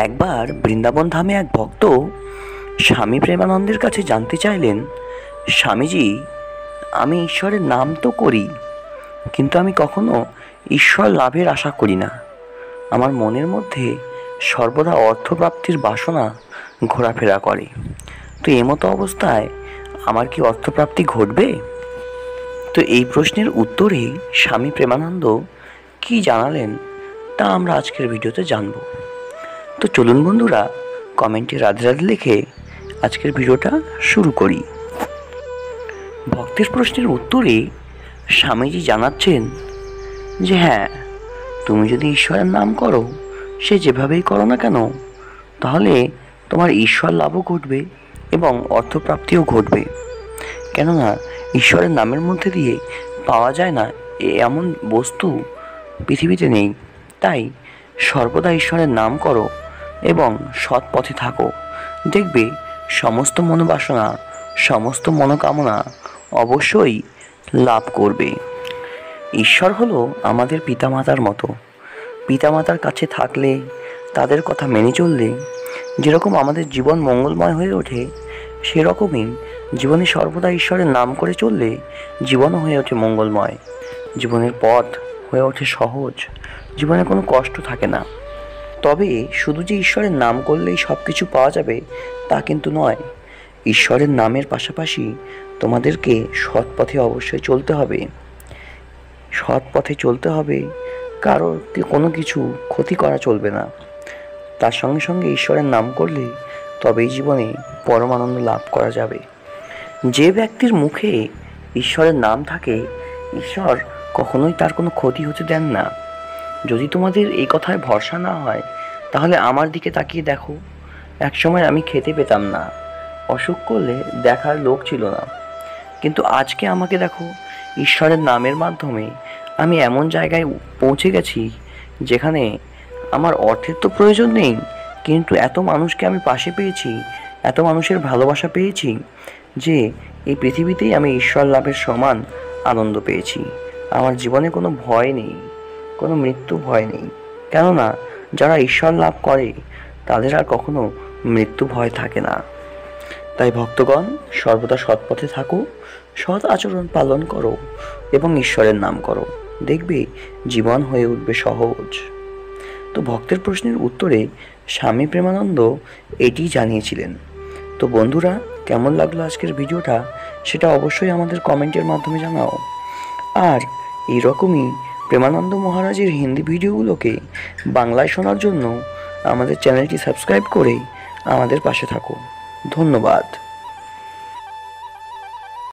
একবার বৃন্দাবন ধামে এক ভক্ত স্বামী প্রেমানন্দের কাছে জানতে চাইলেন, স্বামীজি, আমি ঈশ্বরের নাম তো করি, কিন্তু আমি কখনো ঈশ্বর লাভের আশা করি না। আমার মনের মধ্যে সর্বদা অর্থপ্রাপ্তির বাসনা ঘোরাফেরা করে। তো এমতো অবস্থায় আমার কি অর্থপ্রাপ্তি ঘটবে? তো এই প্রশ্নের উত্তরে স্বামী প্রেমানন্দ কি জানালেন তা আমরা আজকের ভিডিওতে জানব। তো চলুন বন্ধুরা, কমেন্টে রাধে রাধে লিখে আজকের ভিডিওটা শুরু করি। ভক্তের প্রশ্নের উত্তরে স্বামীজি জানাচ্ছেন যে হ্যাঁ, তুমি যদি ঈশ্বরের নাম করো, সে যেভাবেই করো না কেন, তাহলে তোমার ঈশ্বর লাভও ঘটবে এবং অর্থপ্রাপ্তিও ঘটবে। কেননা ঈশ্বরের নামের মধ্যে দিয়ে পাওয়া যায় না এমন বস্তু পৃথিবীতে নেই। তাই সর্বদা ঈশ্বরের নাম করো এবং সৎ পথে থাকো, দেখবে সমস্ত মনোবাসনা, সমস্ত মনোকামনা অবশ্যই লাভ করবে। ঈশ্বর হলো আমাদের পিতামাতার মতো। পিতামাতার কাছে থাকলে, তাদের কথা মেনে চললে যেরকম আমাদের জীবন মঙ্গলময় হয়ে ওঠে, সেরকমই জীবনে সর্বদা ঈশ্বরের নাম করে চললে জীবনও হয়ে ওঠে মঙ্গলময়। জীবনের পথ হয়ে ওঠে সহজ, জীবনে কোনো কষ্ট থাকে না। তবে শুধু যে ঈশ্বরের নাম করলেই সব কিছু পাওয়া যাবে তা কিন্তু নয়। ঈশ্বরের নামের পাশাপাশি তোমাদেরকে সৎ পথে অবশ্যই চলতে হবে। সৎ পথে চলতে হবে, কারোর কোনো কিছু ক্ষতি করা চলবে না। তার সঙ্গে সঙ্গে ঈশ্বরের নাম করলে তবেই জীবনে পরমানন্দ লাভ করা যাবে। যে ব্যক্তির মুখে ঈশ্বরের নাম থাকে, ঈশ্বর কখনোই তার কোনো ক্ষতি হতে দেন না। যদি তোমাদের এই কথায় ভরসা না হয়, তাহলে আমার দিকে তাকিয়ে দেখো। একসময় আমি খেতে পেতাম না, অসুখ করলে দেখার লোক ছিল না, কিন্তু আজকে আমাকে দেখো, ঈশ্বরের নামের মাধ্যমে আমি এমন জায়গায় পৌঁছে গেছি যেখানে আমার অর্থের তো প্রয়োজন নেই, কিন্তু এত মানুষকে আমি পাশে পেয়েছি, এত মানুষের ভালোবাসা পেয়েছি যে এই পৃথিবীতেই আমি ঈশ্বর লাভের সমান আনন্দ পেয়েছি। আমার জীবনে কোনো ভয় নেই, কোনো মৃত্যু ভয় নেই। কেননা যারা ঈশ্বর লাভ করে তাদের আর কখনো মৃত্যু ভয় থাকে না। তাই ভক্তগণ, সর্বদা সৎ পথে থাকো, সৎ আচরণ পালন করো এবং ঈশ্বরের নাম করো, দেখবে জীবন হয়ে উঠবে সহজ। তো ভক্তের প্রশ্নের উত্তরে স্বামী প্রেমানন্দ এটি জানিয়েছিলেন। তো বন্ধুরা, কেমন লাগলো আজকের ভিডিওটা সেটা অবশ্যই আমাদের কমেন্টের মাধ্যমে জানাও। আর এইরকমই প্রেমানন্দ মহারাজের হিন্দি ভিডিওগুলোকে বাংলায় শোনার জন্য আমাদের চ্যানেলটি সাবস্ক্রাইব করে আমাদের পাশে থাকো। ধন্যবাদ।